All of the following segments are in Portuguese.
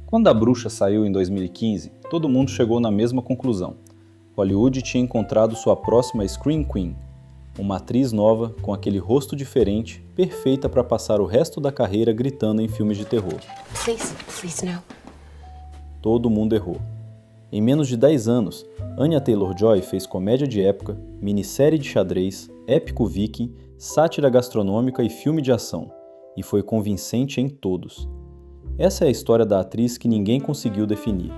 Quando A Bruxa saiu em 2015, todo mundo chegou na mesma conclusão. Hollywood tinha encontrado sua próxima Scream Queen, uma atriz nova com aquele rosto diferente, perfeita para passar o resto da carreira gritando em filmes de terror. Please, no. Todo mundo errou. Em menos de 10 anos, Anya Taylor-Joy fez comédia de época, minissérie de xadrez, épico viking, sátira gastronômica e filme de ação, e foi convincente em todos. Essa é a história da atriz que ninguém conseguiu definir.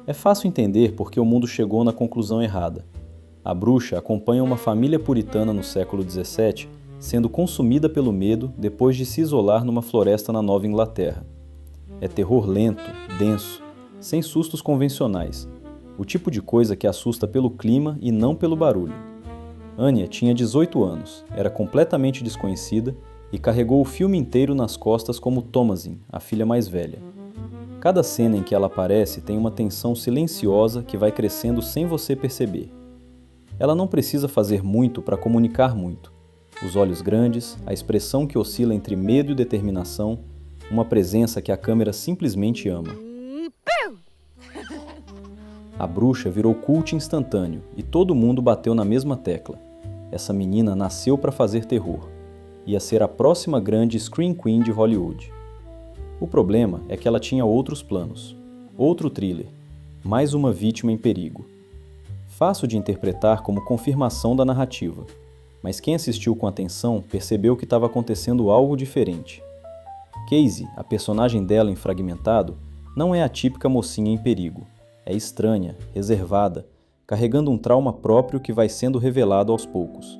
É fácil entender porque o mundo chegou na conclusão errada. A Bruxa acompanha uma família puritana no século XVII, sendo consumida pelo medo depois de se isolar numa floresta na Nova Inglaterra. É terror lento, denso, sem sustos convencionais, o tipo de coisa que assusta pelo clima e não pelo barulho. Anya tinha 18 anos, era completamente desconhecida e carregou o filme inteiro nas costas como Thomasin, a filha mais velha. Cada cena em que ela aparece tem uma tensão silenciosa que vai crescendo sem você perceber. Ela não precisa fazer muito para comunicar muito. Os olhos grandes, a expressão que oscila entre medo e determinação, uma presença que a câmera simplesmente ama. A Bruxa virou cult instantâneo e todo mundo bateu na mesma tecla. Essa menina nasceu para fazer terror. Ia ser a próxima grande Scream Queen de Hollywood. O problema é que ela tinha outros planos. Outro thriller. Mais uma vítima em perigo. Fácil de interpretar como confirmação da narrativa, mas quem assistiu com atenção percebeu que estava acontecendo algo diferente. Casey, a personagem dela em Fragmentado, não é a típica mocinha em perigo. É estranha, reservada, carregando um trauma próprio que vai sendo revelado aos poucos.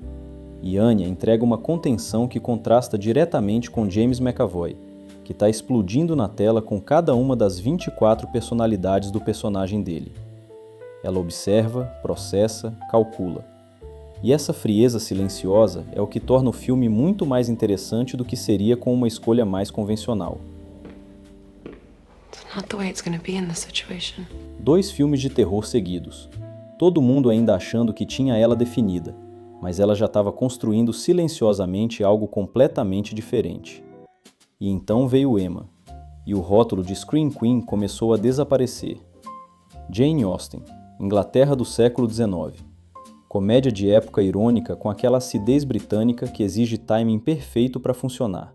E Anya entrega uma contenção que contrasta diretamente com James McAvoy, que está explodindo na tela com cada uma das 24 personalidades do personagem dele. Ela observa, processa, calcula. E essa frieza silenciosa é o que torna o filme muito mais interessante do que seria com uma escolha mais convencional. Not the way it's gonna be in this situation. 2 filmes de terror seguidos. Todo mundo ainda achando que tinha ela definida, mas ela já estava construindo silenciosamente algo completamente diferente. E então veio Emma, e o rótulo de Scream Queen começou a desaparecer. Jane Austen, Inglaterra do século XIX. Comédia de época irônica com aquela acidez britânica que exige timing perfeito para funcionar.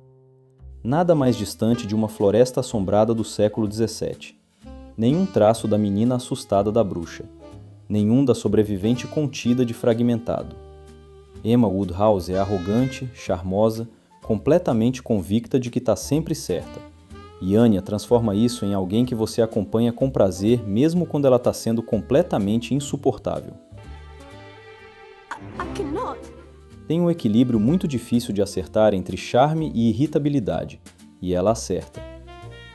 Nada mais distante de uma floresta assombrada do século XVII. Nenhum traço da menina assustada da bruxa. Nenhum da sobrevivente contida de Fragmentado. Emma Woodhouse é arrogante, charmosa, completamente convicta de que está sempre certa. E Anya transforma isso em alguém que você acompanha com prazer mesmo quando ela está sendo completamente insuportável. I cannot. Tem um equilíbrio muito difícil de acertar entre charme e irritabilidade, e ela acerta.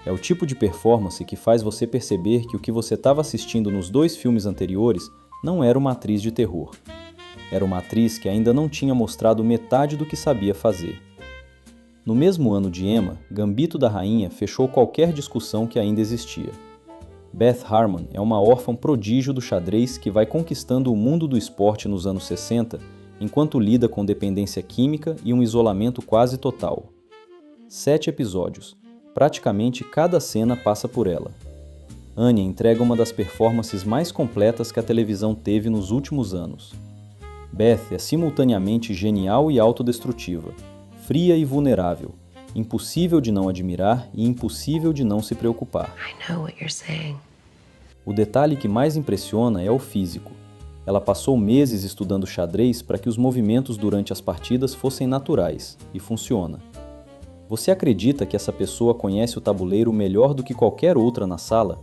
É o tipo de performance que faz você perceber que o que você estava assistindo nos 2 filmes anteriores não era uma atriz de terror. Era uma atriz que ainda não tinha mostrado metade do que sabia fazer. No mesmo ano de Emma, Gambito da Rainha fechou qualquer discussão que ainda existia. Beth Harmon é uma órfã prodígio do xadrez que vai conquistando o mundo do esporte nos anos 60, enquanto lida com dependência química e um isolamento quase total. 7 episódios. Praticamente cada cena passa por ela. Anya entrega uma das performances mais completas que a televisão teve nos últimos anos. Beth é simultaneamente genial e autodestrutiva, fria e vulnerável, impossível de não admirar e impossível de não se preocupar. I know what you're saying. O detalhe que mais impressiona é o físico. Ela passou meses estudando xadrez para que os movimentos durante as partidas fossem naturais, e funciona. Você acredita que essa pessoa conhece o tabuleiro melhor do que qualquer outra na sala?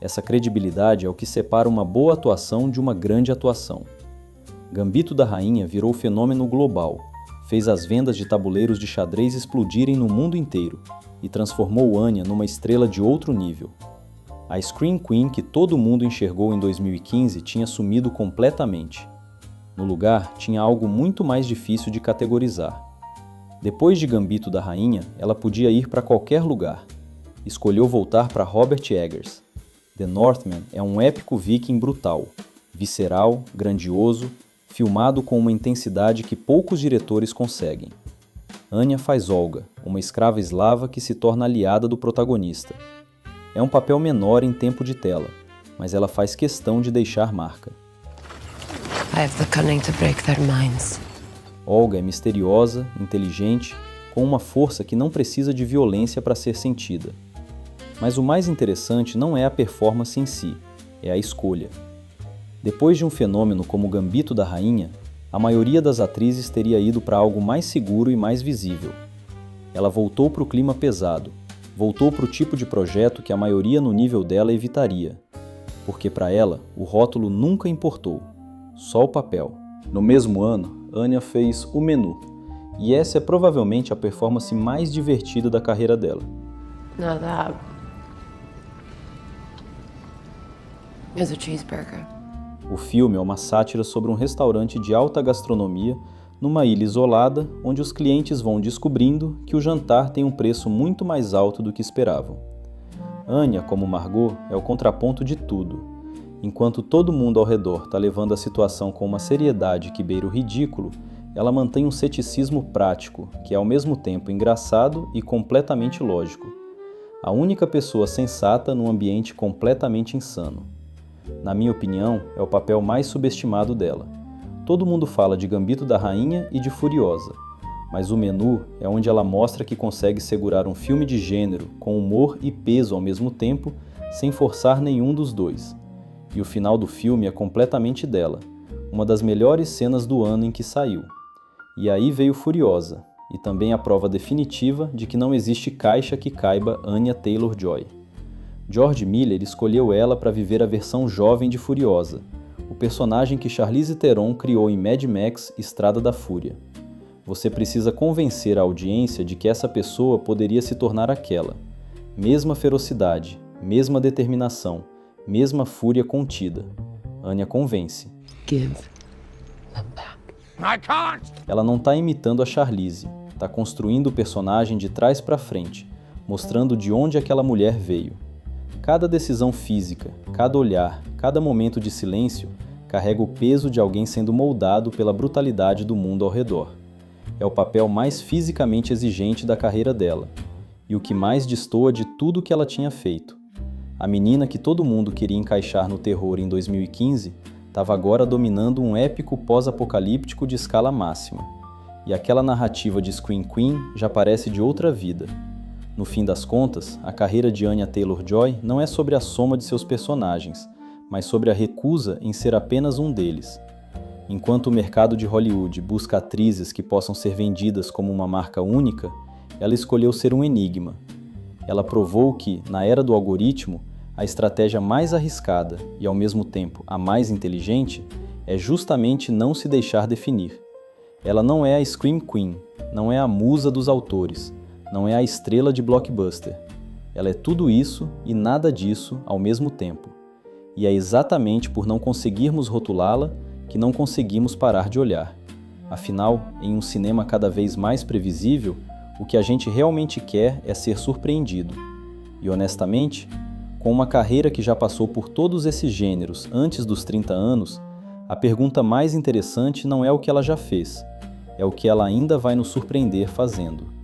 Essa credibilidade é o que separa uma boa atuação de uma grande atuação. Gambito da Rainha virou fenômeno global, fez as vendas de tabuleiros de xadrez explodirem no mundo inteiro e transformou Anya numa estrela de outro nível. A Scream Queen que todo mundo enxergou em 2015 tinha sumido completamente. No lugar, tinha algo muito mais difícil de categorizar. Depois de Gambito da Rainha, ela podia ir para qualquer lugar. Escolheu voltar para Robert Eggers. The Northman é um épico viking brutal, visceral, grandioso, filmado com uma intensidade que poucos diretores conseguem. Anya faz Olga, uma escrava eslava que se torna aliada do protagonista. É um papel menor em tempo de tela, mas ela faz questão de deixar marca. I have the cunning to break their minds. Olga é misteriosa, inteligente, com uma força que não precisa de violência para ser sentida. Mas o mais interessante não é a performance em si, é a escolha. Depois de um fenômeno como o Gambito da Rainha, a maioria das atrizes teria ido para algo mais seguro e mais visível. Ela voltou para o clima pesado, voltou para o tipo de projeto que a maioria no nível dela evitaria. Porque para ela, o rótulo nunca importou, só o papel. No mesmo ano, Anya fez O Menu, e essa é provavelmente a performance mais divertida da carreira dela. Now that is a cheeseburger. O filme é uma sátira sobre um restaurante de alta gastronomia numa ilha isolada, onde os clientes vão descobrindo que o jantar tem um preço muito mais alto do que esperavam. Anya, como Margot, é o contraponto de tudo. Enquanto todo mundo ao redor está levando a situação com uma seriedade que beira o ridículo, ela mantém um ceticismo prático, que é ao mesmo tempo engraçado e completamente lógico. A única pessoa sensata num ambiente completamente insano. Na minha opinião, é o papel mais subestimado dela. Todo mundo fala de Gambito da Rainha e de Furiosa, mas O Menu é onde ela mostra que consegue segurar um filme de gênero com humor e peso ao mesmo tempo, sem forçar nenhum dos dois. E o final do filme é completamente dela, uma das melhores cenas do ano em que saiu. E aí veio Furiosa, e também a prova definitiva de que não existe caixa que caiba Anya Taylor-Joy. George Miller escolheu ela para viver a versão jovem de Furiosa, o personagem que Charlize Theron criou em Mad Max Estrada da Fúria. Você precisa convencer a audiência de que essa pessoa poderia se tornar aquela. Mesma ferocidade, mesma determinação, mesma fúria contida. Anya convence. Give them back. I can't! Ela não está imitando a Charlize, está construindo o personagem de trás para frente, mostrando de onde aquela mulher veio. Cada decisão física, cada olhar, cada momento de silêncio carrega o peso de alguém sendo moldado pela brutalidade do mundo ao redor. É o papel mais fisicamente exigente da carreira dela, e o que mais destoa de tudo que ela tinha feito. A menina que todo mundo queria encaixar no terror em 2015 estava agora dominando um épico pós-apocalíptico de escala máxima. E aquela narrativa de Scream Queen já parece de outra vida. No fim das contas, a carreira de Anya Taylor-Joy não é sobre a soma de seus personagens, mas sobre a recusa em ser apenas um deles. Enquanto o mercado de Hollywood busca atrizes que possam ser vendidas como uma marca única, ela escolheu ser um enigma. Ela provou que, na era do algoritmo, a estratégia mais arriscada e, ao mesmo tempo, a mais inteligente é justamente não se deixar definir. Ela não é a Scream Queen, não é a musa dos autores, não é a estrela de blockbuster. Ela é tudo isso e nada disso ao mesmo tempo. E é exatamente por não conseguirmos rotulá-la que não conseguimos parar de olhar. Afinal, em um cinema cada vez mais previsível, o que a gente realmente quer é ser surpreendido. E honestamente, com uma carreira que já passou por todos esses gêneros antes dos 30 anos, a pergunta mais interessante não é o que ela já fez, é o que ela ainda vai nos surpreender fazendo.